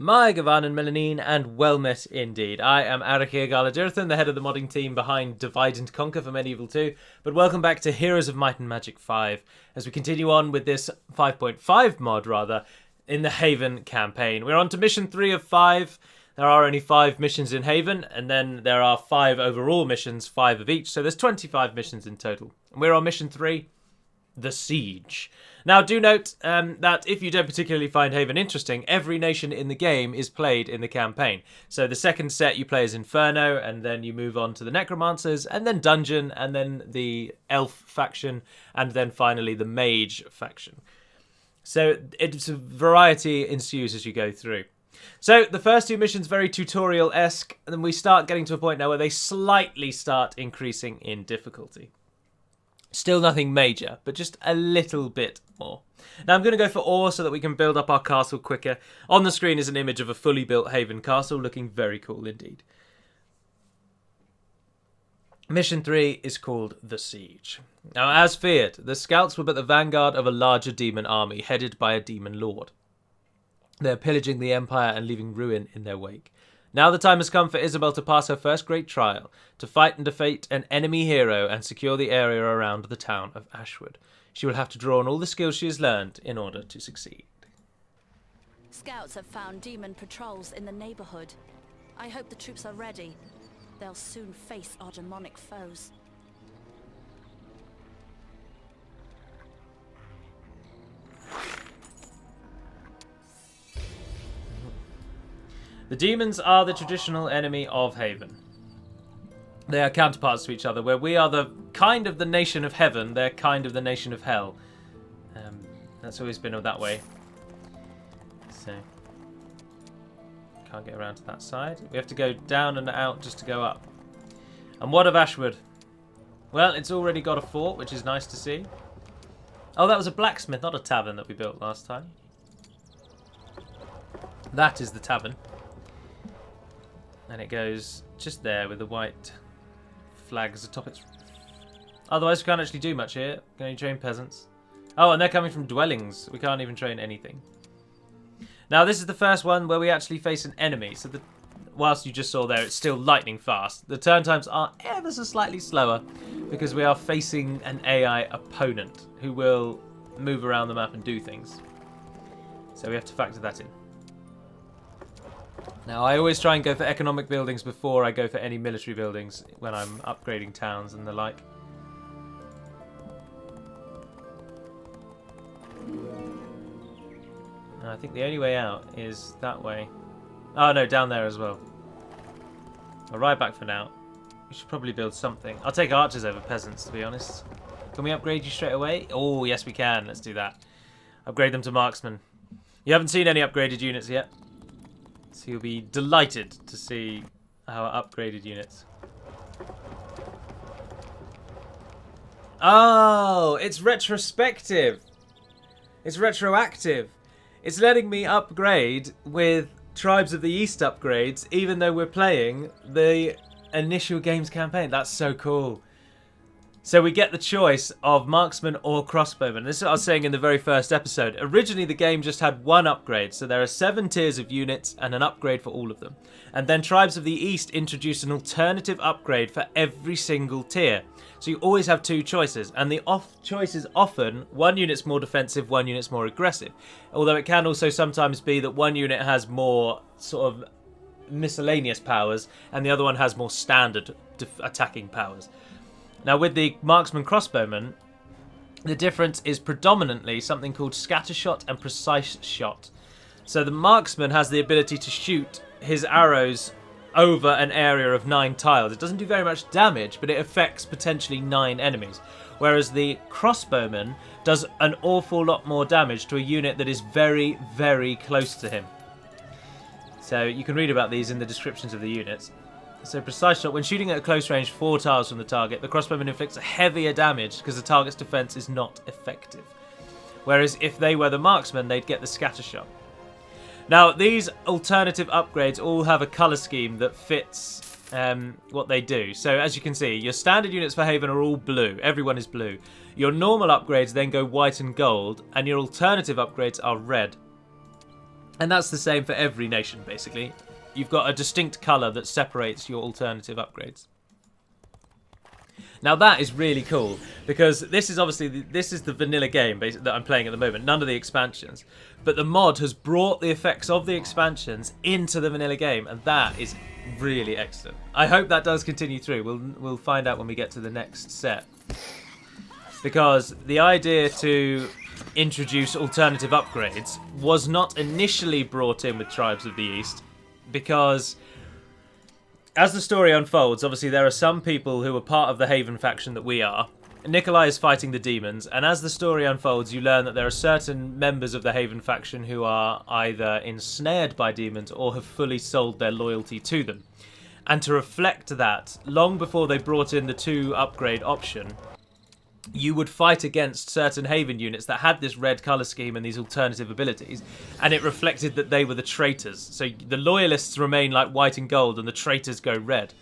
My Gavan and Melanine, and well met indeed. I am Arakir Galadirthan, the head of the modding team behind Divide and Conquer for Medieval 2, but welcome back to Heroes of Might and Magic 5, as we continue on with this 5.5 mod, rather, in the Haven campaign. We're on to mission 3 of 5. There are only 5 missions in Haven, and then there are 5 overall missions, 5 of each, so there's 25 missions in total. And we're on mission 3, the Siege. Now, do note that if you don't particularly find Haven interesting, every nation in the game is played in the campaign. So the second set you play as Inferno, and then you move on to the Necromancers, and then Dungeon, and then the Elf faction, and then finally the Mage faction. So it's a variety ensues as you go through. So the first 2 missions very tutorial-esque, and then we start getting to a point now where they slightly start increasing in difficulty. Still nothing major, but just a little bit more. Now I'm going to go for ore so that we can build up our castle quicker. On the screen is an image of a fully built Haven castle, looking very cool indeed. Mission 3 is called The Siege. Now, as feared, the scouts were but the vanguard of a larger demon army, headed by a demon lord. They are pillaging the Empire and leaving ruin in their wake. Now the time has come for Isabel to pass her first great trial, to fight and defeat an enemy hero and secure the area around the town of Ashwood. She will have to draw on all the skills she has learned in order to succeed. Scouts have found demon patrols in the neighborhood. I hope the troops are ready. They'll soon face our demonic foes. The demons are the traditional enemy of Haven. They are counterparts to each other, where we are the kind of the nation of heaven, they're kind of the nation of hell. That's always been that way. So, can't get around to that side. We have to go down and out just to go up. And what of Ashwood? Well, it's already got a fort, which is nice to see. Oh, that was a blacksmith, not a tavern that we built last time. That is the tavern. And it goes just there with the white flags atop its... Otherwise, we can't actually do much here. We can only train peasants. Oh, and they're coming from dwellings. We can't even train anything. Now, this is the first one where we actually face an enemy. So, whilst you just saw there, it's still lightning fast. The turn times are ever so slightly slower because we are facing an AI opponent who will move around the map and do things. So we have to factor that in. Now, I always try and go for economic buildings before I go for any military buildings when I'm upgrading towns and the like. And I think the only way out is that way. Oh no, down there as well. I'll ride back for now. We should probably build something. I'll take archers over peasants, to be honest. Can we upgrade you straight away? Oh, yes we can. Let's do that. Upgrade them to marksmen. You haven't seen any upgraded units yet. So you'll be delighted to see our upgraded units. Oh, it's retrospective. It's retroactive. It's letting me upgrade with Tribes of the East upgrades, even though we're playing the initial game's campaign. That's so cool. So we get the choice of marksman or crossbowman. This is what I was saying in the very first episode. Originally, the game just had 1 upgrade. So there are 7 tiers of units and an upgrade for all of them. And then Tribes of the East introduced an alternative upgrade for every single tier. So you always have 2 choices. And the choice is often 1 unit's more defensive, 1 unit's more aggressive. Although it can also sometimes be that 1 unit has more sort of miscellaneous powers and the other one has more standard attacking powers. Now, with the marksman crossbowman, the difference is predominantly something called scattershot and precise shot. So the marksman has the ability to shoot his arrows over an area of 9 tiles. It doesn't do very much damage, but it affects potentially 9 enemies. Whereas the crossbowman does an awful lot more damage to a unit that is very, very close to him. So you can read about these in the descriptions of the units. So precise shot, when shooting at a close range 4 tiles from the target, the crossbowman inflicts a heavier damage because the target's defense is not effective. Whereas if they were the marksman, they'd get the scatter shot. Now, these alternative upgrades all have a colour scheme that fits what they do. So as you can see, your standard units for Haven are all blue. Everyone is blue. Your normal upgrades then go white and gold, and your alternative upgrades are red. And that's the same for every nation, basically. You've got a distinct colour that separates your alternative upgrades. Now that is really cool, because this is obviously this is the vanilla game that I'm playing at the moment, none of the expansions. But the mod has brought the effects of the expansions into the vanilla game, and that is really excellent. I hope that does continue through. We'll find out when we get to the next set. Because the idea to introduce alternative upgrades was not initially brought in with Tribes of the East, because as the story unfolds, obviously there are some people who are part of the Haven faction that we are. Nikolai is fighting the demons, and as the story unfolds, you learn that there are certain members of the Haven faction who are either ensnared by demons or have fully sold their loyalty to them. And to reflect that, long before they brought in the 2 upgrade option, you would fight against certain Haven units that had this red colour scheme and these alternative abilities, and it reflected that they were the traitors. So the loyalists remain like white and gold, and the traitors go red.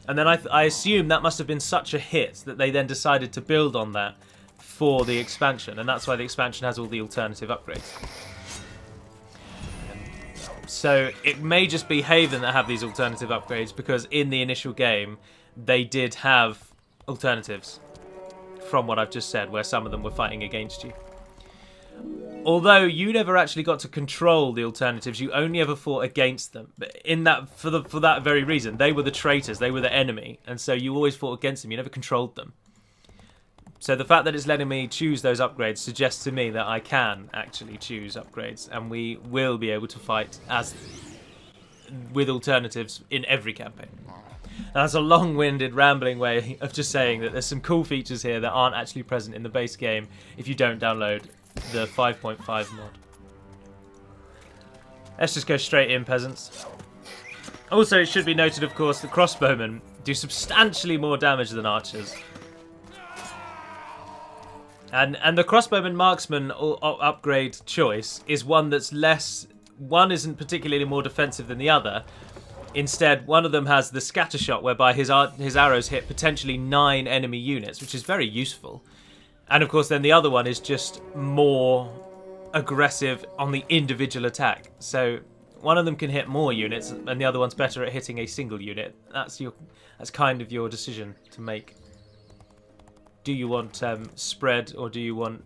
And then I assume that must have been such a hit that they then decided to build on that for the expansion, and that's why the expansion has all the alternative upgrades. So it may just be Haven that have these alternative upgrades, because in the initial game they did have alternatives, from what I've just said, where some of them were fighting against you. Although you never actually got to control the alternatives, you only ever fought against them. But in that, for that very reason, they were the traitors, they were the enemy, and so you always fought against them. You never controlled them. So the fact that it's letting me choose those upgrades suggests to me that I can actually choose upgrades, and we will be able to fight as with alternatives in every campaign. Now, that's a long-winded, rambling way of just saying that there's some cool features here that aren't actually present in the base game if you don't download the 5.5 mod. Let's just go straight in, peasants. Also, it should be noted, of course, that crossbowmen do substantially more damage than archers. And the crossbowman marksman upgrade choice is one that's less... One isn't particularly more defensive than the other. Instead, one of them has the scatter shot, whereby his arrows hit potentially 9 enemy units, which is very useful. And of course, then the other one is just more aggressive on the individual attack. So one of them can hit more units, and the other one's better at hitting a single unit. That's kind of your decision to make. Do you want spread, or do you want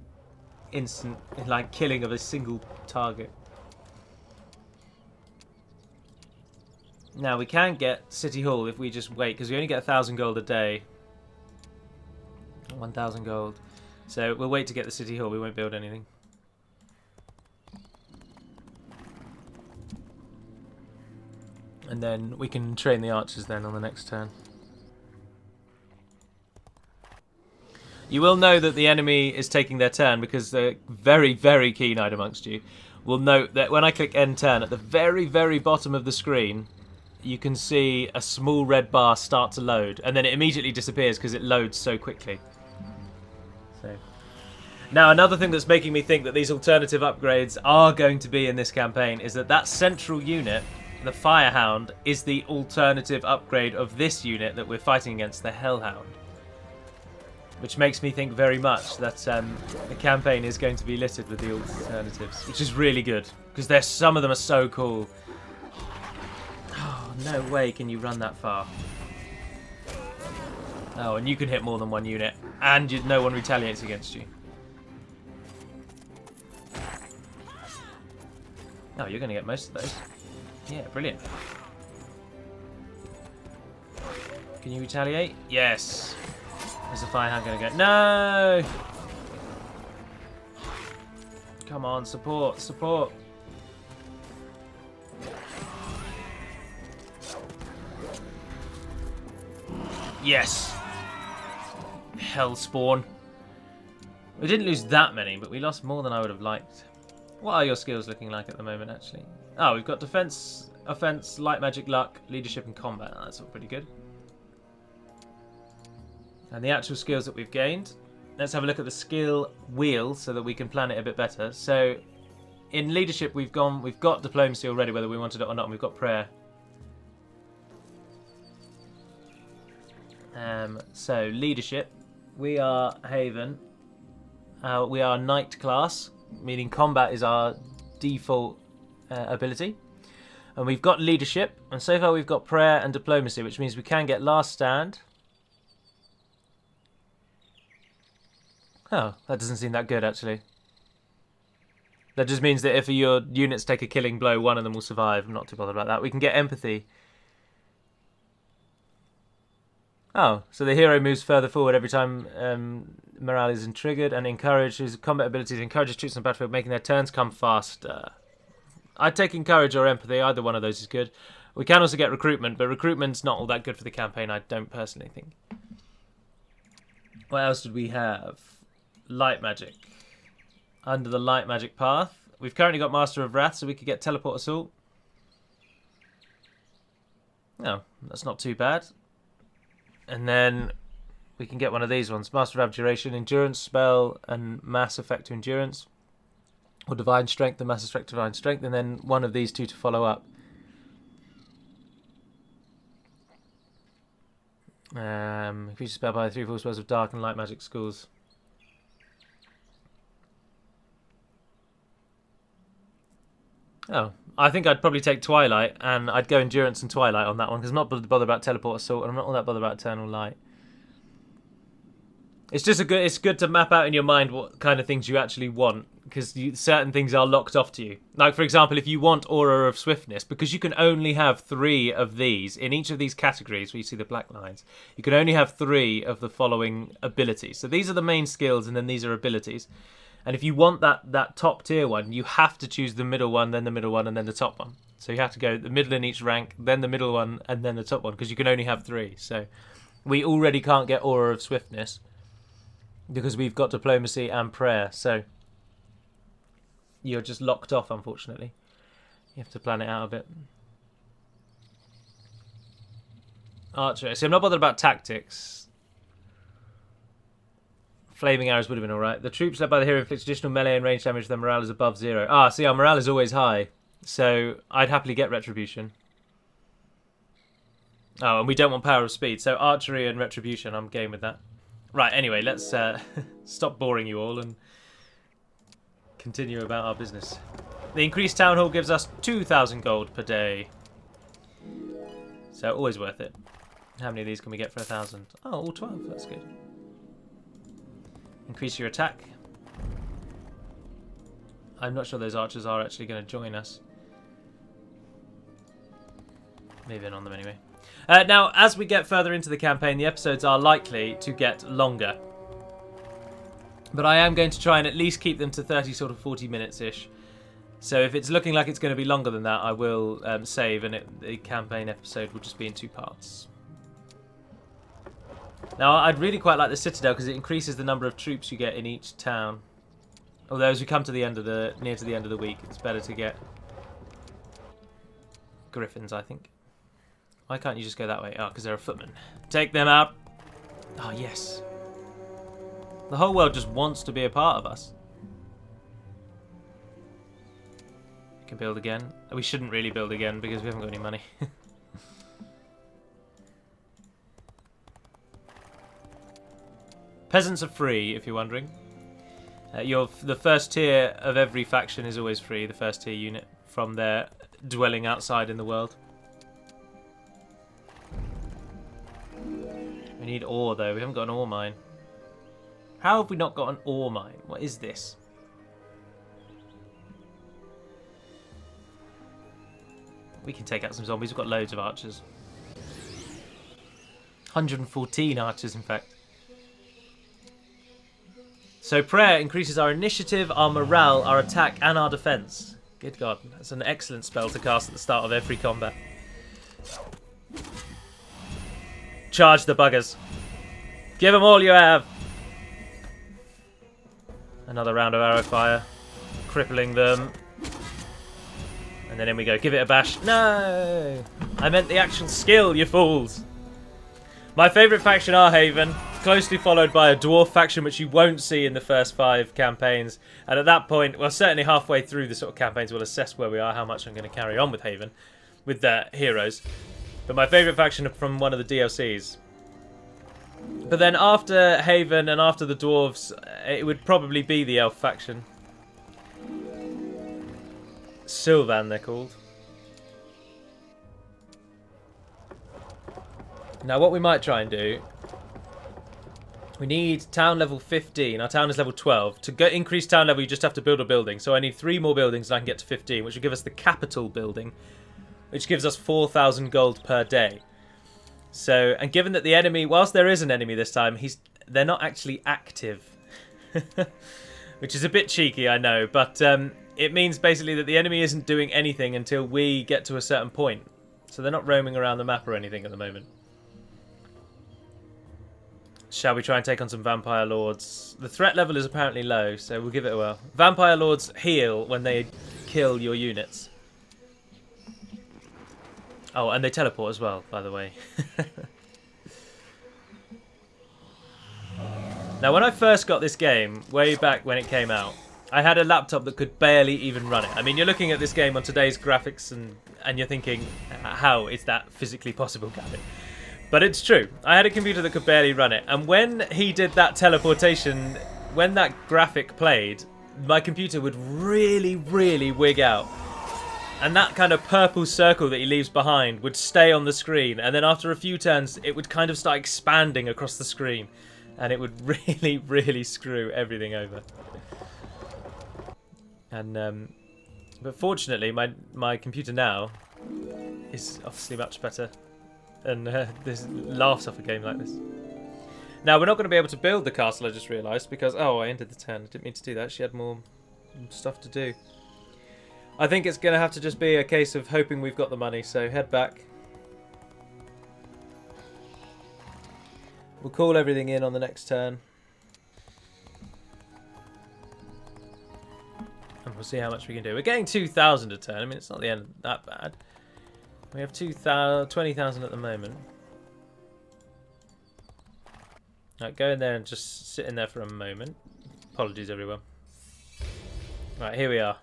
instant, like, killing of a single target? Now, we can get City Hall if we just wait, because we only get 1,000 gold a day. 1,000 gold. So we'll wait to get the City Hall. We won't build anything. And then we can train the archers then on the next turn. You will know that the enemy is taking their turn, because the very, very keen-eyed amongst you will note that when I click end turn, at the very, very bottom of the screen, you can see a small red bar start to load, and then it immediately disappears because it loads so quickly. So, now another thing that's making me think that these alternative upgrades are going to be in this campaign is that central unit, the Firehound, is the alternative upgrade of this unit that we're fighting against, the Hellhound. Which makes me think very much that the campaign is going to be littered with the alternatives, which is really good, because some of them are so cool. No way can you run that far. Oh, and you can hit more than one unit, and no one retaliates against you. Oh, you're going to get most of those. Yeah, brilliant. Can you retaliate? Yes. Is the Firehound going to go? No! Come on, support, support. Yes! Hellspawn. We didn't lose that many, but we lost more than I would have liked. What are your skills looking like at the moment, actually? Oh, we've got defense, offense, light magic, luck, leadership, and combat. Oh, that's all pretty good. And the actual skills that we've gained. Let's have a look at the skill wheel so that we can plan it a bit better. So, in leadership, we've got diplomacy already, whether we wanted it or not, and we've got prayer. So, leadership. We are Haven. We are Knight class, meaning combat is our default ability. And we've got leadership. And so far we've got prayer and diplomacy, which means we can get last stand. Oh, that doesn't seem that good, actually. That just means that if your units take a killing blow, one of them will survive. I'm not too bothered about that. We can get empathy. Oh, so the hero moves further forward every time morale is triggered, and encourages combat abilities, encourages troops on the battlefield, making their turns come faster. I'd take encourage or empathy. Either one of those is good. We can also get recruitment, but recruitment's not all that good for the campaign, I don't personally think. What else did we have? Light magic. Under the light magic path, we've currently got Master of Wrath, so we could get teleport assault. No, that's not too bad. And then we can get one of these ones. Master of Abjuration, Endurance spell, and Mass Effect to Endurance. Or Divine Strength, and Mass Effect to Divine Strength, and then one of these two to follow up. Increase spell by 3/4 spells of Dark and Light Magic schools. Oh, I think I'd probably take Twilight, and I'd go Endurance and Twilight on that one, because I'm not bothered about Teleport Assault, and I'm not all that bothered about Eternal Light. It's just it's good to map out in your mind what kind of things you actually want, because certain things are locked off to you. Like, for example, if you want Aura of Swiftness, because you can only have 3 of these, in each of these categories where you see the black lines, you can only have 3 of the following abilities. So these are the main skills, and then these are abilities. And if you want that top tier one, you have to choose the middle one, then the middle one, and then the top one. So you have to go the middle in each rank, then the middle one, and then the top one, because you can only have 3. So we already can't get Aura of Swiftness because we've got Diplomacy and Prayer. So you're just locked off, unfortunately. You have to plan it out a bit. Archery. See, I'm not bothered about tactics. Flaming arrows would have been alright. The troops led by the hero inflict additional melee and range damage if their morale is above 0. Ah, see, our morale is always high. So I'd happily get Retribution. Oh, and we don't want Power of Speed. So Archery and Retribution, I'm game with that. Right, anyway, let's stop boring you all and continue about our business. The increased Town Hall gives us 2,000 gold per day. So always worth it. How many of these can we get for 1,000? Oh, all 12. That's good. Increase your attack. I'm not sure those archers are actually going to join us. Maybe on them anyway. Now, as we get further into the campaign, the episodes are likely to get longer. But I am going to try and at least keep them to 30, sort of 40 minutes-ish. So if it's looking like it's going to be longer than that, I will save, and the campaign episode will just be in 2 parts. Now, I'd really quite like the Citadel because it increases the number of troops you get in each town. Although, as we come to the end of near to the end of the week, it's better to get Griffins, I think. Why can't you just go that way? Oh, because they're a footman. Take them out. Oh, yes. The whole world just wants to be a part of us. We can build again. We shouldn't really build again because we haven't got any money. Peasants are free, if you're wondering. The first tier of every faction is always free, the first tier unit, from their dwelling outside in the world. We need ore, though. We haven't got an ore mine. How have we not got an ore mine? What is this? We can take out some zombies. We've got loads of archers. 114 archers, in fact. So prayer increases our initiative, our morale, our attack, and our defense. Good God, that's an excellent spell to cast at the start of every combat. Charge the buggers. Give them all you have. Another round of arrow fire. Crippling them. And then in we go. Give it a bash. No! I meant the actual skill, you fools. My favourite faction are Haven, closely followed by a dwarf faction, which you won't see in the first 5 campaigns. And at that point, well, certainly halfway through the sort of campaigns, we'll assess where we are, how much I'm going to carry on with Haven, with their heroes. But my favourite faction are from one of the DLCs. But then after Haven and after the dwarves, it would probably be the elf faction. Sylvan, they're called. Now, what we might try and do... We need town level 15. Our town is level 12. To increase town level, you just have to build a building. So I need 3 more buildings and I can get to 15, which will give us the capital building, which gives us 4,000 gold per day. So, and given that the enemy, whilst there is an enemy this time, they're not actually active. Which is a bit cheeky, I know, but it means basically that the enemy isn't doing anything until we get to a certain point. So they're not roaming around the map or anything at the moment. Shall we try and take on some vampire lords? The threat level is apparently low, so we'll give it a whirl. Vampire lords heal when they kill your units. Oh, and they teleport as well, by the way. Now, when I first got this game, way back when it came out, I had a laptop that could barely even run it. I mean, you're looking at this game on today's graphics and you're thinking, how is that physically possible, Gavin? But it's true. I had a computer that could barely run it. And when he did that teleportation, when that graphic played, my computer would really, really wig out. And that kind of purple circle that he leaves behind would stay on the screen. And then after a few turns, it would kind of start expanding across the screen. And it would really, really screw everything over. And, but fortunately, my computer now is obviously much better. And this laughs off a game like this. Now, we're not going to be able to build the castle, I just realised, because... Oh, I ended the turn. I didn't mean to do that. She had more stuff to do. I think it's going to have to just be a case of hoping we've got the money, so head back. We'll call everything in on the next turn. And we'll see how much we can do. We're getting 2,000 a turn. I mean, it's not the end that bad. We have 20,000 at the moment. Right, go in there and just sit in there for a moment. Apologies, everyone. Right, here we are.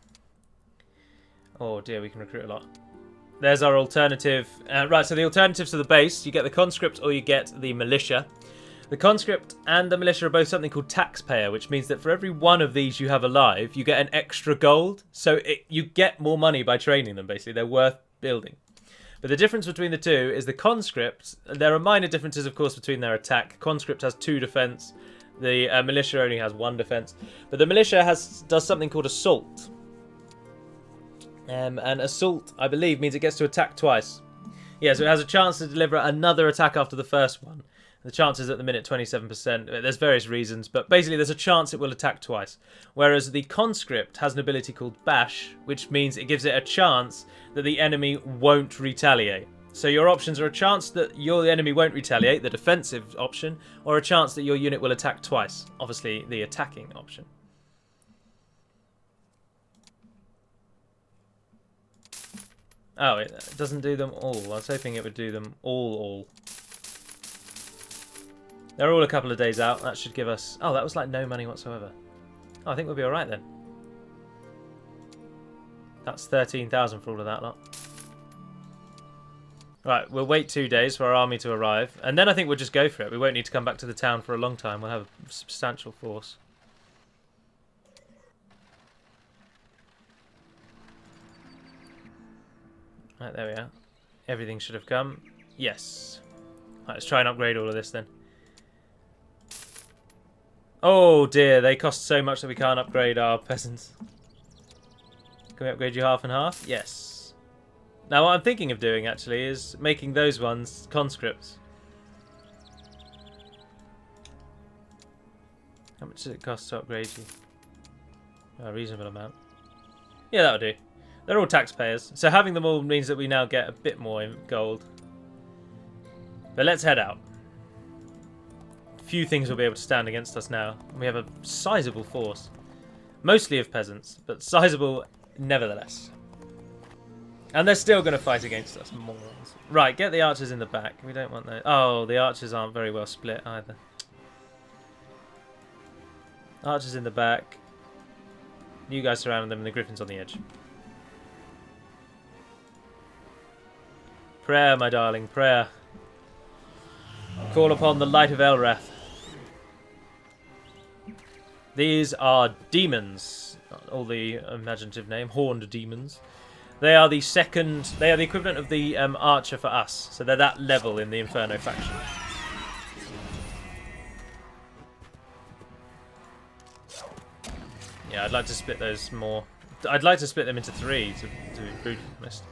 Oh dear, we can recruit a lot. There's our alternative. Right, so the alternatives to the base, you get the conscript or you get the militia. The conscript and the militia are both something called taxpayer, which means that for every one of these you have alive, you get an extra gold. So you get more money by training them, basically. They're worth building. But the difference between the two is the conscript. There are minor differences, of course, between their attack. Conscript has 2 defense. The militia only has 1 defense. But the militia does something called assault. And assault, I believe, means it gets to attack twice. Yeah, so it has a chance to deliver another attack after the first one. The chance is at the minute 27%. There's various reasons, but basically there's a chance it will attack twice. Whereas the conscript has an ability called bash, which means it gives it a chance that the enemy won't retaliate. So your options are a chance that your enemy won't retaliate, the defensive option, or a chance that your unit will attack twice. Obviously, the attacking option. Oh, it doesn't do them all. I was hoping it would do them all. They're all a couple of days out. That should give us... Oh, that was like no money whatsoever. Oh, I think we'll be alright then. That's 13,000 for all of that lot. Right, we'll wait 2 days for our army to arrive. And then I think we'll just go for it. We won't need to come back to the town for a long time. We'll have a substantial force. Right, there we are. Everything should have come. Yes. Right, let's try and upgrade all of this then. Oh dear, they cost so much that we can't upgrade our peasants. Can we upgrade you half and half? Yes. Now what I'm thinking of doing actually is making those ones conscripts. How much does it cost to upgrade you? A reasonable amount. Yeah, that'll do. They're all taxpayers, so having them all means that we now get a bit more gold. But let's head out. Few things will be able to stand against us now. We have a sizable force. Mostly of peasants, but sizable nevertheless. And they're still going to fight against us, morons. Right, get the archers in the back. We don't want those. Oh, the archers aren't very well split either. Archers in the back. You guys surround them and the griffins on the edge. Prayer, my darling, prayer. Call upon the light of Elrath. These are demons. All the imaginative name. Horned demons. They are the second. They are the equivalent of the archer for us. So they're that level in the Inferno faction. Yeah, I'd like to split those more. I'd like to split them into 3 to be honest.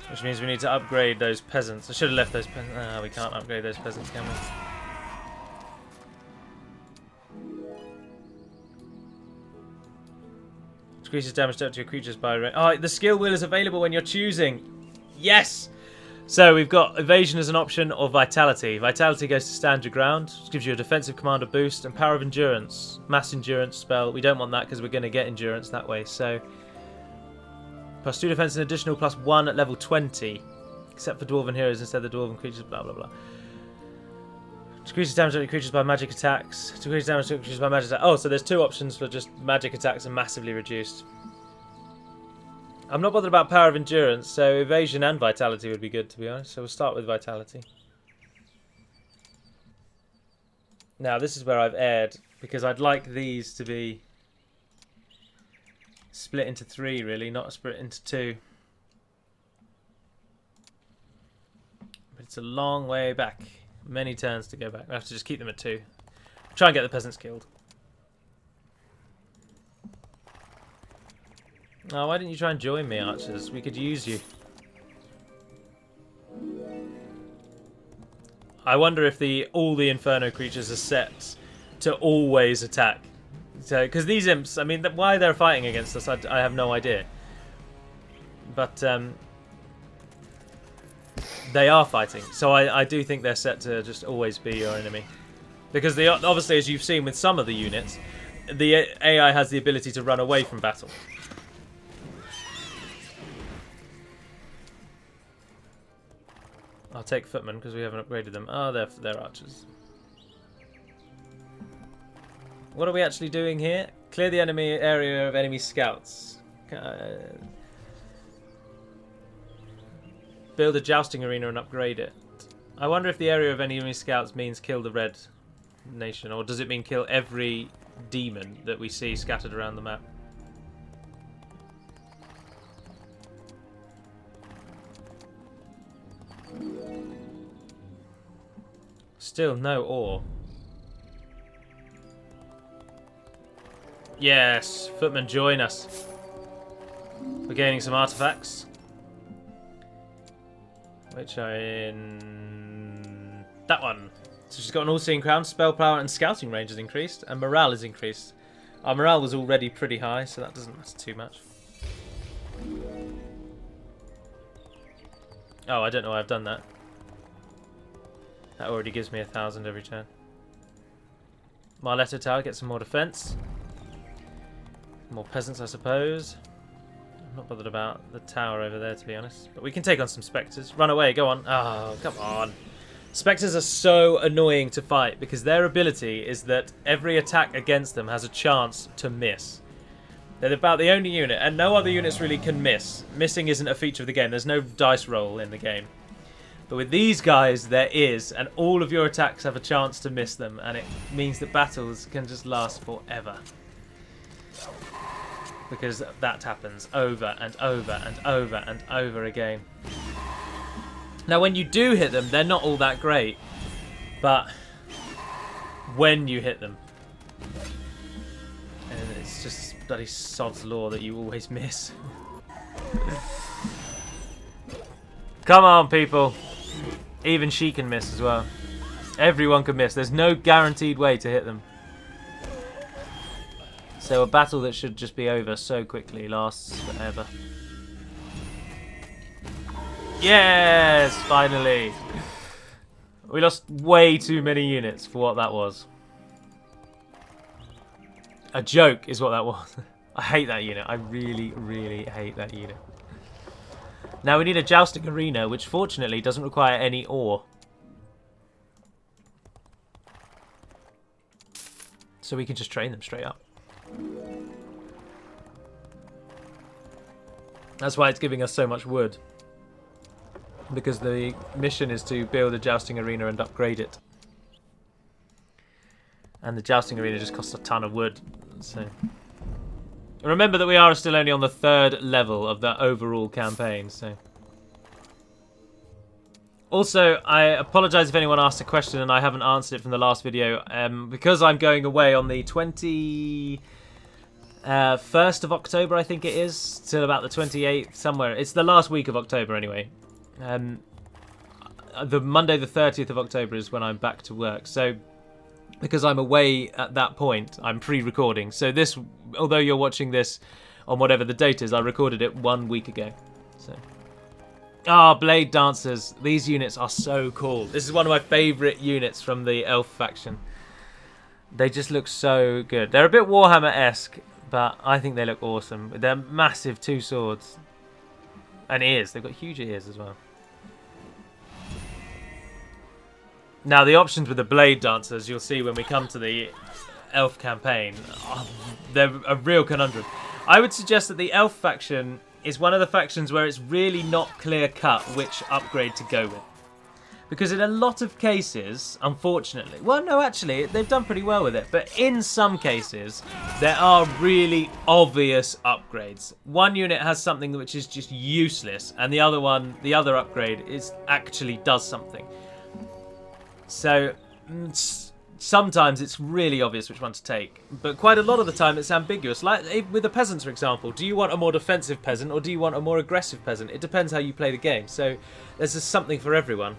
Which means we need to upgrade those peasants. I should have left those peasants. We can't upgrade those peasants, can we? Decreases damage dealt to your creatures by... Oh, the skill wheel is available when you're choosing. Yes! So we've got evasion as an option or vitality. Vitality goes to stand your ground, which gives you a defensive commander boost, and power of endurance. Mass endurance spell. We don't want that because we're going to get endurance that way. So plus 2 defense and additional plus 1 at level 20. Except for dwarven heroes instead of the dwarven creatures, blah blah blah. Decreases damage to creatures by magic attacks. Decreases damage to creatures by magic attacks. Oh, so there's 2 options for just magic attacks and massively reduced. I'm not bothered about power of endurance, so evasion and vitality would be good, to be honest. So we'll start with vitality. Now, this is where I've erred, because I'd like these to be split into 3, really, not split into 2. But it's a long way back. Many turns to go back. I have to just keep them at 2. Try and get the peasants killed. Oh, why didn't you try and join me, archers? We could use you. I wonder if all the Inferno creatures are set to always attack. So, because these imps, I mean, why they're fighting against us, I have no idea. But they are fighting, so I do think they're set to just always be your enemy. Because they are, obviously, as you've seen with some of the units, the AI has the ability to run away from battle. I'll take footmen because we haven't upgraded them. Oh, they're archers. What are we actually doing here? Clear the enemy area of enemy scouts. Build a jousting arena and upgrade it. I wonder if the area of enemy scouts means kill the red nation, or does it mean kill every demon that we see scattered around the map? Still no ore. Yes, footmen, join us. We're gaining some artifacts, which are in that one. So she's got an all-seeing crown, spell power and scouting range is increased, and morale is increased. Our morale was already pretty high, so that doesn't matter too much. Oh, I don't know why I've done that. That already gives me 1,000 every turn. Marletto Tower gets some more defense. More peasants, I suppose. I'm not bothered about the tower over there, to be honest. But we can take on some spectres. Run away, go on. Oh, come on. Spectres are so annoying to fight because their ability is that every attack against them has a chance to miss. They're about the only unit, and no other units really can miss. Missing isn't a feature of the game. There's no dice roll in the game. But with these guys, there is, and all of your attacks have a chance to miss them, and it means that battles can just last forever. Because that happens over and over and over and over again. Now, when you do hit them, they're not all that great, but when you hit them, and it's just bloody sod's law that you always miss. Come on, people. Even she can miss as well. Everyone can miss. There's no guaranteed way to hit them. So a battle that should just be over so quickly lasts forever. Yes! Finally! We lost way too many units for what that was. A joke is what that was. I hate that unit. I really, really hate that unit. Now we need a jousting arena, which fortunately doesn't require any ore. So we can just train them straight up. That's why it's giving us so much wood. Because the mission is to build a jousting arena and upgrade it. And the jousting arena just costs a ton of wood. So Remember that we are still only on the 3rd level of the overall campaign, so... Also, I apologise if anyone asked a question and I haven't answered it from the last video. Because I'm going away on the 21st of October, I think it is, till about the 28th, somewhere. It's the last week of October, anyway. The Monday the 30th of October is when I'm back to work, so... Because I'm away at that point, I'm pre-recording. So this, although you're watching this on whatever the date is, I recorded it 1 week ago. So, Blade Dancers. These units are so cool. This is one of my favourite units from the Elf faction. They just look so good. They're a bit Warhammer-esque, but I think they look awesome. They're massive 2 swords. And ears. They've got huge ears as well. Now, the options with the Blade Dancers, you'll see when we come to the Elf campaign, they're a real conundrum. I would suggest that the Elf faction is one of the factions where it's really not clear-cut which upgrade to go with. Because in a lot of cases, unfortunately... Well, no, actually, they've done pretty well with it. But in some cases, there are really obvious upgrades. One unit has something which is just useless, and the other upgrade, actually does something. So, sometimes it's really obvious which one to take, but quite a lot of the time it's ambiguous. Like with the peasants, for example, do you want a more defensive peasant or do you want a more aggressive peasant? It depends how you play the game, so there's just something for everyone.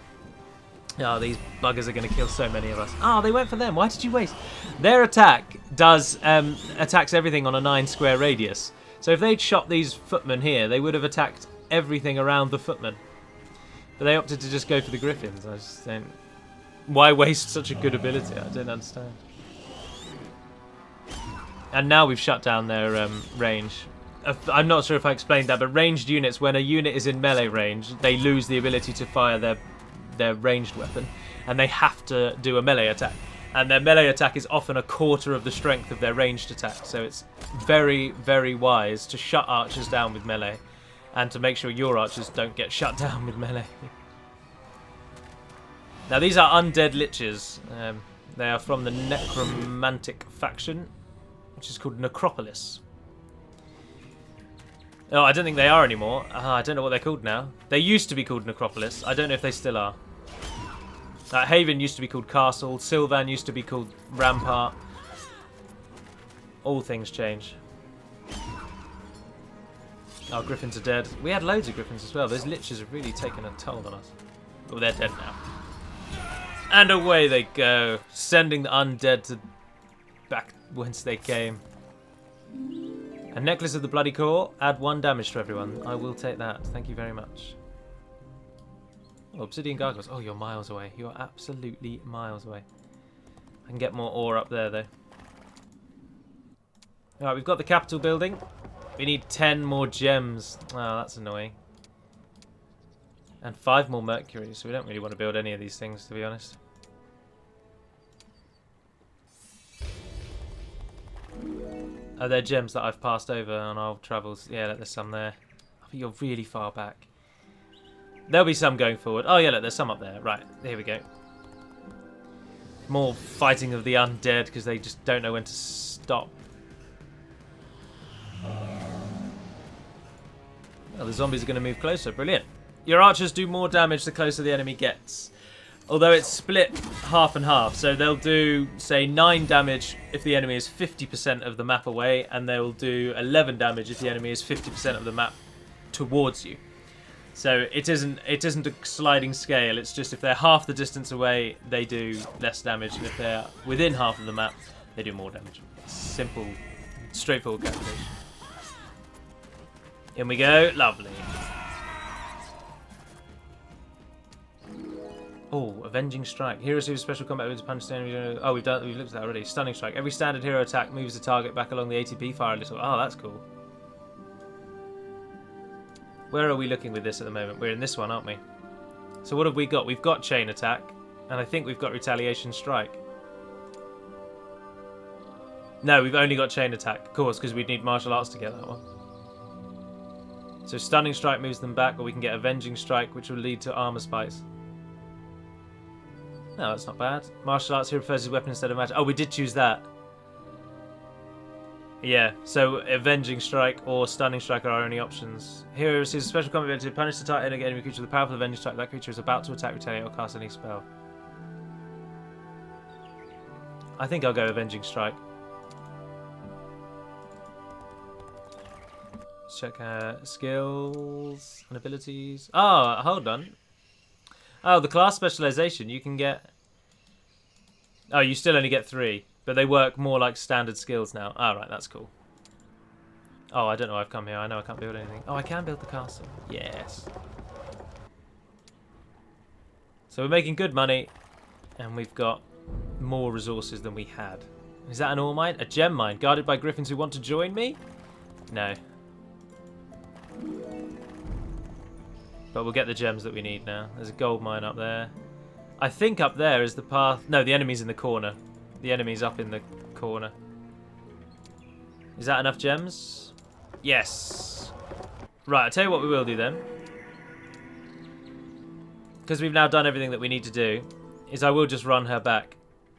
Oh, these buggers are going to kill so many of us. Oh, they went for them. Why did you waste? Their attack attacks everything on a 9 square radius. So if they'd shot these footmen here, they would have attacked everything around the footmen. But they opted to just go for the griffins. I just don't... Why waste such a good ability? I don't understand. And now we've shut down their range. I'm not sure if I explained that, but ranged units, when a unit is in melee range, they lose the ability to fire their ranged weapon, and they have to do a melee attack. And their melee attack is often a quarter of the strength of their ranged attack, so it's very, very wise to shut archers down with melee, and to make sure your archers don't get shut down with melee. Now these are undead liches. They are from the necromantic faction, which is called Necropolis. Oh, I don't think they are anymore. I don't know what they're called now. They used to be called Necropolis. I don't know if they still are. Haven used to be called Castle. Sylvan used to be called Rampart. All things change. Oh, griffins are dead. We had loads of griffins as well. Those liches have really taken a toll on us. Oh, they're dead now. And away they go, sending the undead to back whence they came. A necklace of the bloody core. Add 1 damage to everyone. I will take that. Thank you very much. Oh, obsidian gargoyles. Oh, you're miles away. You're absolutely miles away. I can get more ore up there, though. Alright, we've got the Capitol building. We need 10 more gems. Oh, that's annoying. And 5 more mercury, so we don't really want to build any of these things, to be honest. Oh, they're gems that I've passed over on our travels. Yeah, look, there's some there. I think you're really far back. There'll be some going forward. Oh, yeah, look, there's some up there. Right, here we go. More fighting of the undead, because they just don't know when to stop. Oh, the zombies are going to move closer. Brilliant. Your archers do more damage the closer the enemy gets. Although it's split half and half. So they'll do, say, 9 damage if the enemy is 50% of the map away. And they'll do 11 damage if the enemy is 50% of the map towards you. So it isn't a sliding scale. It's just if they're half the distance away, they do less damage. And if they're within half of the map, they do more damage. Simple, straightforward calculation. In we go. Lovely. Oh, Avenging Strike. Heroes who have special combat ability to punch the enemy. Oh, we've looked at that already. Stunning Strike. Every standard hero attack moves the target back along the ATP fire a little. Oh, that's cool. Where are we looking with this at the moment? We're in this one, aren't we? So what have we got? We've got Chain Attack, and I think we've got Retaliation Strike. No, we've only got Chain Attack, of course, because we'd need Martial Arts to get that one. So Stunning Strike moves them back, or we can get Avenging Strike, which will lead to Armor Spikes. No, that's not bad. Martial Arts, who prefers his weapon instead of magic. Oh, we did choose that. Yeah, so Avenging Strike or Stunning Strike are our only options. Hero receives a special combat ability to punish the target enemy creature with a powerful Avenging Strike. That creature is about to attack, retaliate, or cast any spell. I think I'll go Avenging Strike. Let's check skills and abilities. Oh, hold on. Oh, the class specialization. You can get... Oh, you still only get 3. But they work more like standard skills now. Alright, that's cool. Oh, I don't know why I've come here. I know I can't build anything. Oh, I can build the castle. Yes. So we're making good money. And we've got more resources than we had. Is that an ore mine? A gem mine. Guarded by griffins who want to join me? No. But we'll get the gems that we need now. There's a gold mine up there. I think up there is the path... No, the enemy's in the corner. The enemy's up in the corner. Is that enough gems? Yes. Right, I'll tell you what we will do then. Because we've now done everything that we need to do, is I will just run her back.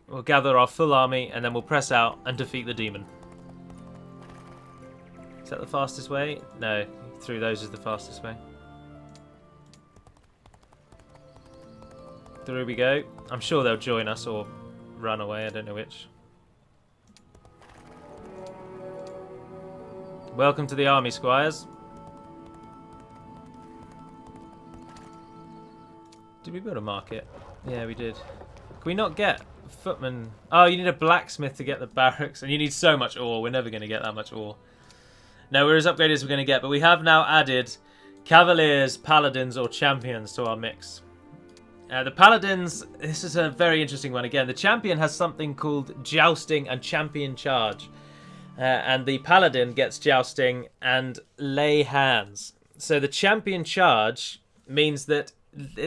We'll gather our full army, and then we'll press out and defeat the demon. Is that the fastest way? No, through those is the fastest way. Through we go. I'm sure they'll join us or run away, I don't know which. Welcome to the army, squires. Did we build a market? Yeah, we did. Can we not get footmen? Oh, you need a blacksmith to get the barracks, and you need so much ore. We're never going to get that much ore. No, we're as upgraded as we're going to get, but we have now added cavaliers, paladins, or champions to our mix. The paladins, this is a very interesting one again. The champion has something called jousting and champion charge. And the paladin gets jousting and lay hands. So the champion charge means that,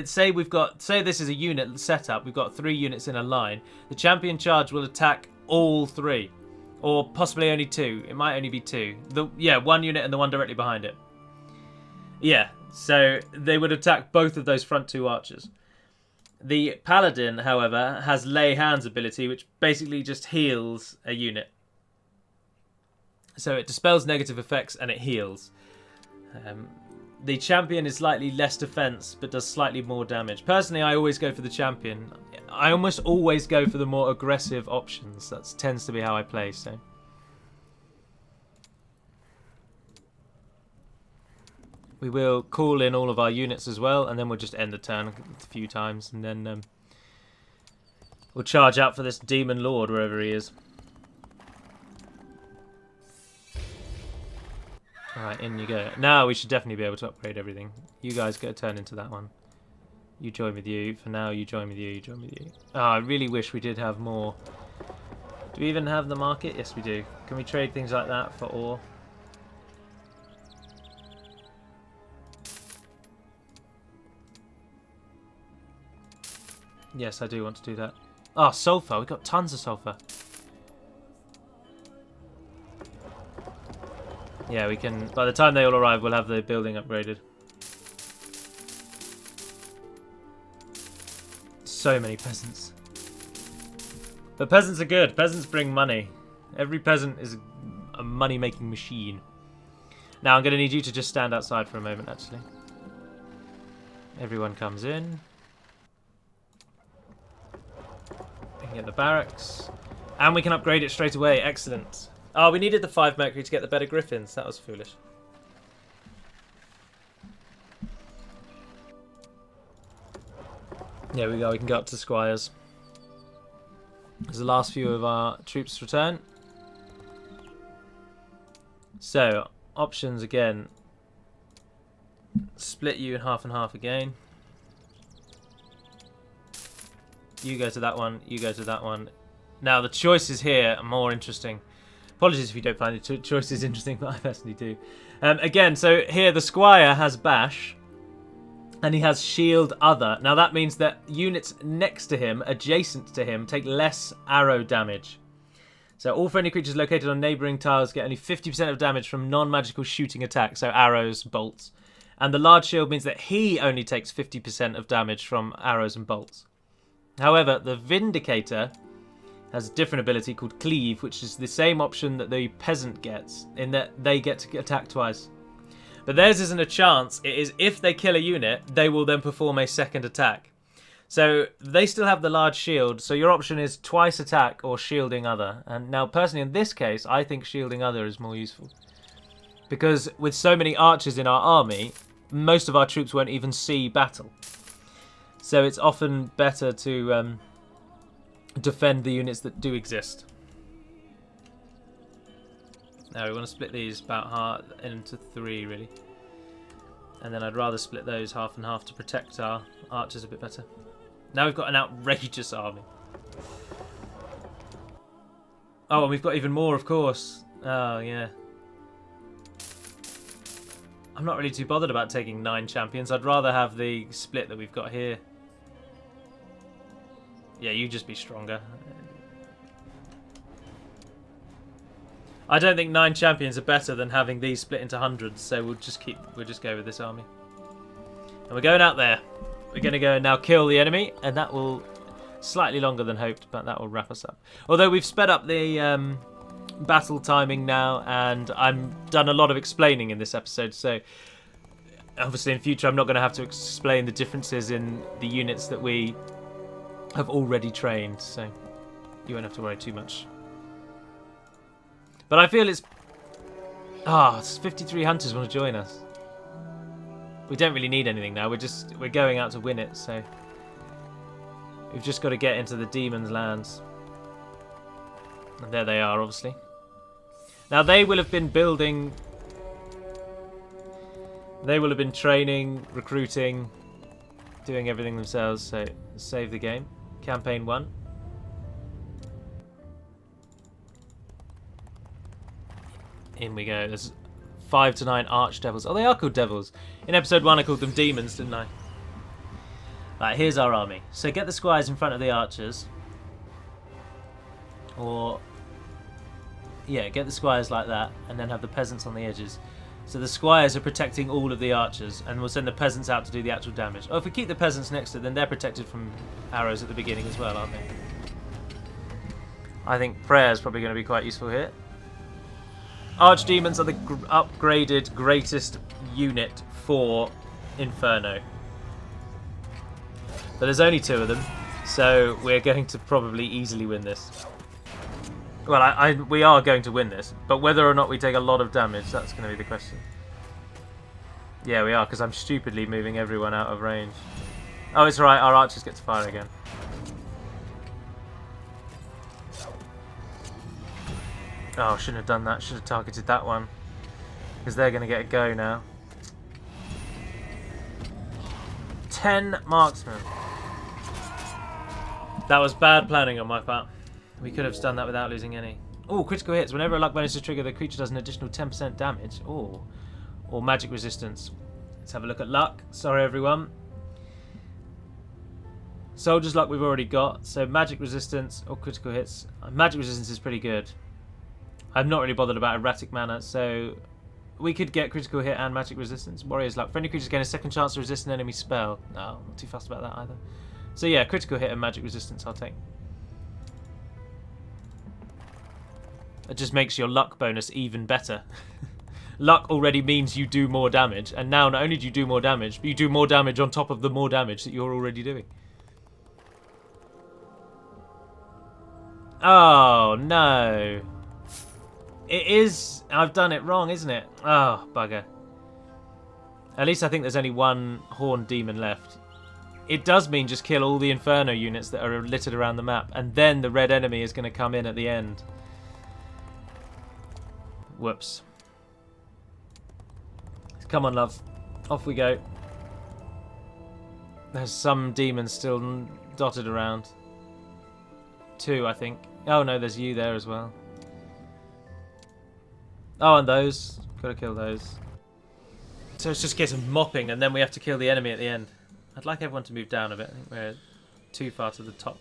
say this is a unit setup, we've got 3 units in a line. The champion charge will attack all 3. Or possibly only 2. It might only be 2. 1 unit and the one directly behind it. Yeah, so they would attack both of those front 2 archers. The paladin, however, has lay hands ability, which basically just heals a unit. So it dispels negative effects and it heals. The champion is slightly less defense, but does slightly more damage. Personally, I always go for the champion. I almost always go for the more aggressive options. That tends to be how I play, so... We will call in all of our units as well, and then we'll just end the turn a few times, and then we'll charge out for this demon lord wherever he is. Alright, in you go. Now we should definitely be able to upgrade everything. You guys get a turn into that one. You join with you. For now, you join with you, you join with you. Oh, I really wish we did have more. Do we even have the market? Yes, we do. Can we trade things like that for ore? Yes, I do want to do that. Oh, sulfur. We've got tons of sulfur. Yeah, we can... By the time they all arrive, we'll have the building upgraded. So many peasants. But peasants are good. Peasants bring money. Every peasant is a money-making machine. Now, I'm going to need you to just stand outside for a moment, actually. Everyone comes in. We can get the barracks. And we can upgrade it straight away. Excellent. Oh, we needed the 5 mercury to get the better griffins. That was foolish. There we go. We can go up to squires. As the last few of our troops return. So, options again. Split you in half and half again. You go to that one. You go to that one. Now, the choices here are more interesting. Apologies if you don't find the choices interesting, but I personally do. Again, so here the squire has bash, and he has shield other. Now that means that units next to him, adjacent to him, take less arrow damage. So all friendly creatures located on neighbouring tiles get only 50% of damage from non-magical shooting attacks, so arrows, bolts. And the large shield means that he only takes 50% of damage from arrows and bolts. However, the Vindicator has a different ability called Cleave, which is the same option that the peasant gets, in that they get to attack twice. But theirs isn't a chance. It is if they kill a unit, they will then perform a second attack. So they still have the large shield, so your option is twice attack or shielding other. And now, personally, in this case, I think shielding other is more useful. Because with so many archers in our army, most of our troops won't even see battle. So it's often better to defend the units that do exist. Now we want to split these about half into 3, really. And then I'd rather split those half and half to protect our archers a bit better. Now we've got an outrageous army. Oh, and we've got even more, of course. Oh, yeah. I'm not really too bothered about taking 9 champions. I'd rather have the split that we've got here. Yeah, you just be stronger. I don't think 9 champions are better than having these split into hundreds, so we'll just go with this army. And we're going out there. We're going to go and now kill the enemy, and that will slightly longer than hoped, but that will wrap us up. Although we've sped up the battle timing now, and I've done a lot of explaining in this episode, so obviously in future I'm not going to have to explain the differences in the units that we have already trained, so you won't have to worry too much. But I feel it's 53 hunters want to join us. We don't really need anything now. We're going out to win it, so we've just got to get into the demons' lands. And there they are, obviously. Now they will have been building. They will have been training, recruiting, doing everything themselves. So save the game. Campaign 1. In we go. There's 5 to 9 archdevils. Oh, they are called devils. In episode 1 I called them demons, didn't I? Right, here's our army. So get the squires in front of the archers. Or yeah, get the squires like that, and then have the peasants on the edges. So the squires are protecting all of the archers, and we'll send the peasants out to do the actual damage. Oh, if we keep the peasants next to it, then they're protected from arrows at the beginning as well, aren't they? I think prayer is probably going to be quite useful here. Archdemons are the upgraded greatest unit for Inferno. But there's only 2 of them, so we're going to probably easily win this. Well, we are going to win this, but whether or not we take a lot of damage, that's going to be the question. Yeah, we are, because I'm stupidly moving everyone out of range. Oh, it's right, our archers get to fire again. Oh, shouldn't have done that. Should have targeted that one. Because they're going to get a go now. 10 marksmen. That was bad planning on my part. We could have done that without losing any. Oh, critical hits. Whenever a luck bonus is triggered, the creature does an additional 10% damage. Oh. Or magic resistance. Let's have a look at luck. Sorry, everyone. Soldier's luck we've already got. So magic resistance or critical hits. Magic resistance is pretty good. I'm not really bothered about erratic mana, so we could get critical hit and magic resistance. Warrior's luck. Friendly creatures gain a second chance to resist an enemy spell. No, I'm not too fussed about that either. So yeah, critical hit and magic resistance I'll take. It just makes your luck bonus even better. Luck already means you do more damage, and now not only do you do more damage, but you do more damage on top of the more damage that you're already doing. Oh, no. It is... I've done it wrong, isn't it? Oh, bugger. At least I think there's only 1 horned demon left. It does mean just kill all the Inferno units that are littered around the map, and then the red enemy is going to come in at the end. Whoops. Come on, love. Off we go. There's some demons still dotted around. 2, I think. Oh, no, there's you there as well. Oh, and those. Gotta kill those. So it's just getting mopping, and then we have to kill the enemy at the end. I'd like everyone to move down a bit. I think we're too far to the top.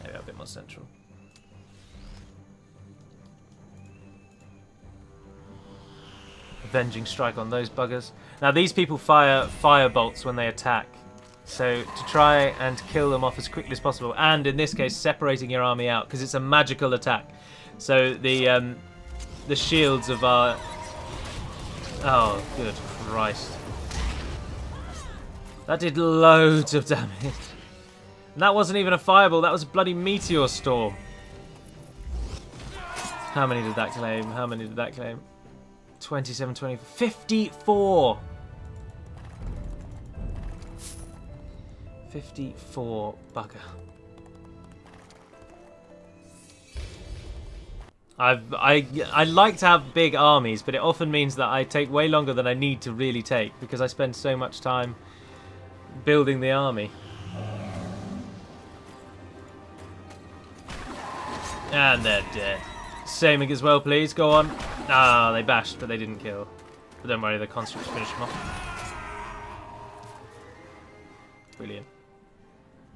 Maybe a bit more central. Avenging strike on those buggers. Now these people fire bolts when they attack. So to try and kill them off as quickly as possible, and in this case separating your army out, because it's a magical attack. So the shields of our... Oh, good Christ. That did loads of damage. And that wasn't even a fireball, that was a bloody meteor storm. How many did that claim? How many did that claim? 27, 24, 54! 54 bugger. I like to have big armies, but it often means that I take way longer than I need to really take because I spend so much time building the army. And they're dead. Saming as well, please. Go on. Ah, they bashed, but they didn't kill. But don't worry, the conscripts finish them off. Brilliant.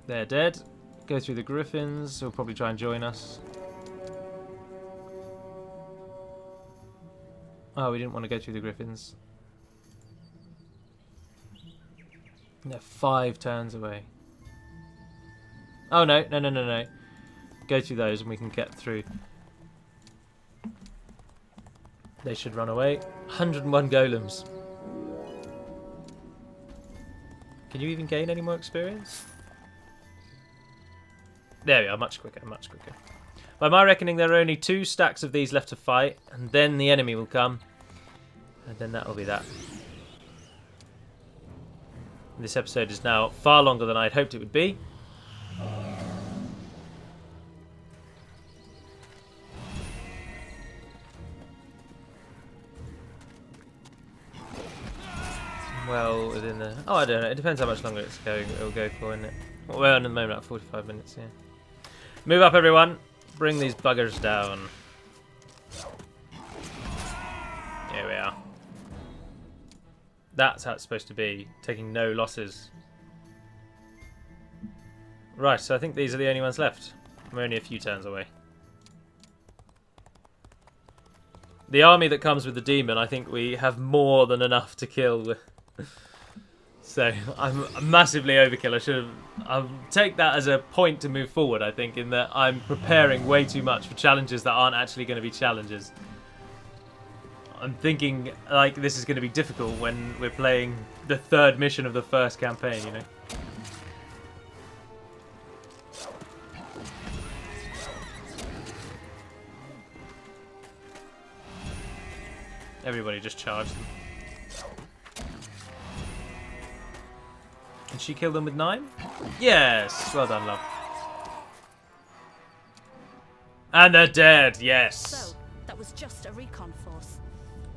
They're dead. Go through the griffins. They'll probably try and join us. Oh, we didn't want to go through the griffins. They're 5 turns away. Oh, no. No, no, no, no. Go through those and we can get through. They should run away. 101 golems. Can you even gain any more experience? There we are, much quicker, much quicker. By my reckoning, there are only 2 stacks of these left to fight, and then the enemy will come. And then that will be that. This episode is now far longer than I'd hoped it would be. Well, within the... Oh, I don't know. It depends how much longer it'll go for, isn't it? Well, in the moment, about 45 minutes, yeah. Move up, everyone. Bring these buggers down. Here we are. That's how it's supposed to be. Taking no losses. Right, so I think these are the only ones left. I'm only a few turns away. The army that comes with the demon, I think we have more than enough to kill with. So I'm massively overkill. I'll take that as a point to move forward, I think, in that I'm preparing way too much for challenges that aren't actually going to be challenges. I'm thinking like this is going to be difficult when we're playing the 3rd mission of the 1st campaign, you know. Everybody just charge them. Did she kill them with 9? Yes! Well done, love. And they're dead, yes! So, that was just a recon force.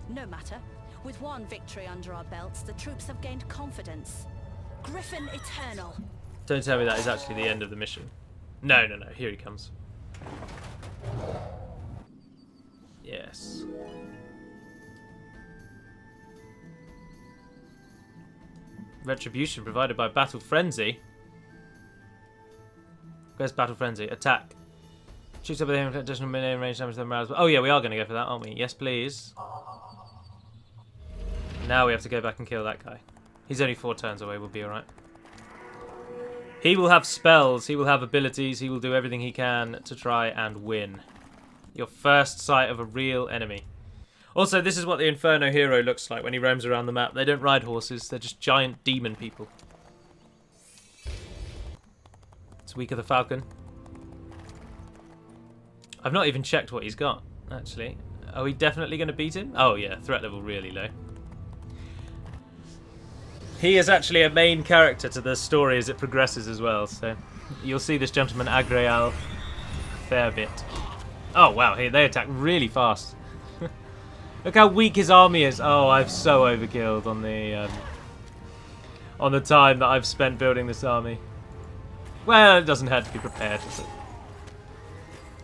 No matter. With one victory under our belts, the troops have gained confidence. Griffin Eternal. Don't tell me that is actually the end of the mission. No, no, no. Here he comes. Yes. Retribution provided by Battle Frenzy. Where's Battle Frenzy? Attack. Shoots up with him, additional minimum range damage to the morale. Oh yeah, we are going to go for that, aren't we? Yes, please. Now we have to go back and kill that guy. He's only 4 turns away, we'll be alright. He will have spells, he will have abilities, he will do everything he can to try and win. Your first sight of a real enemy. Also, this is what the Inferno hero looks like when he roams around the map. They don't ride horses, they're just giant demon people. It's weaker the Falcon. I've not even checked what he's got, actually. Are we definitely going to beat him? Oh yeah, threat level really low. He is actually a main character to the story as it progresses as well, so you'll see this gentleman Agreal a fair bit. Oh wow, they attack really fast. Look how weak his army is. Oh, I've so overkilled on the time that I've spent building this army. Well, it doesn't hurt to be prepared, does it?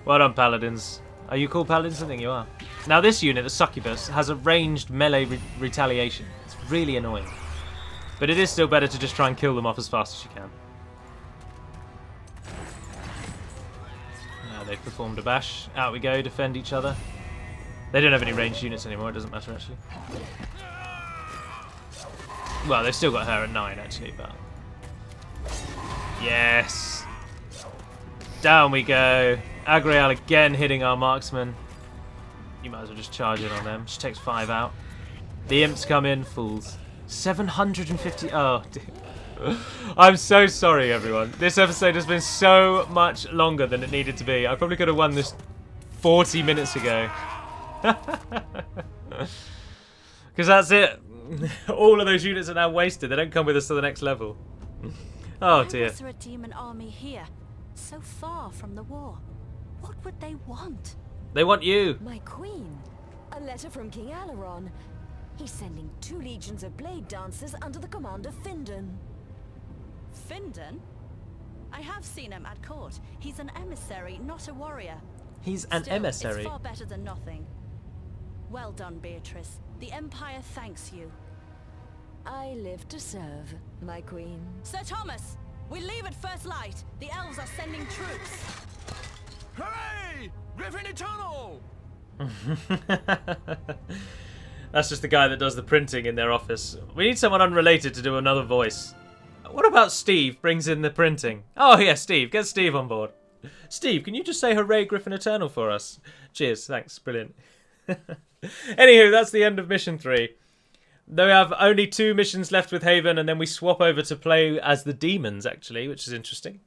Well done, Paladins. Are you called Paladins? I think you are. Now this unit, the Succubus, has a ranged melee retaliation. It's really annoying. But it is still better to just try and kill them off as fast as you can. Now they've performed a bash. Out we go, defend each other. They don't have any ranged units anymore, it doesn't matter actually. Well, they've still got her at 9 actually, but Yes. Down we go. Agriel again hitting our marksman. You might as well just charge in on them. She takes 5 out. The imps come in, fools. 750. Oh, dear. I'm so sorry, everyone. This episode has been so much longer than it needed to be. I probably could have won this 40 minutes ago. Because that's it. All of those units are now wasted. They don't come with us to the next level. Oh, dear. Why was there a demon army here, so far from the war? What would they want? They want you. My queen. A letter from King Alaron. He's sending 2 legions of blade dancers under the command of Findon. Findon? I have seen him at court. He's an emissary, not a warrior. He's an Still, emissary. It's far better than nothing. Well done, Beatrice. The Empire thanks you. I live to serve, my queen. Sir Thomas, we leave at first light. The elves are sending troops. Hooray! Griffin Eternal! That's just the guy that does the printing in their office. We need someone unrelated to do another voice. What about Steve brings in the printing? Oh yeah, Steve. Get Steve on board. Steve, can you just say hooray Griffin Eternal for us? Cheers, thanks, brilliant. Anywho, that's the end of mission 3. Though we have only 2 missions left with Haven, and then we swap over to play as the demons, actually, which is interesting.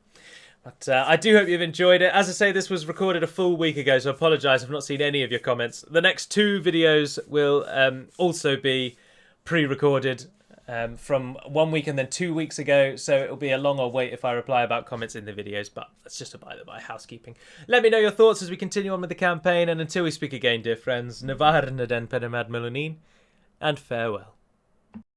But I do hope you've enjoyed it. As I say, this was recorded a full week ago, so I apologise I've not seen any of your comments. The next 2 videos will also be pre-recorded from 1 week and then 2 weeks ago, so it'll be a longer wait if I reply about comments in the videos, but that's just a by-the-by housekeeping. Let me know your thoughts as we continue on with the campaign, and until we speak again, dear friends, Navar Naden Pedamad Melonin, and farewell.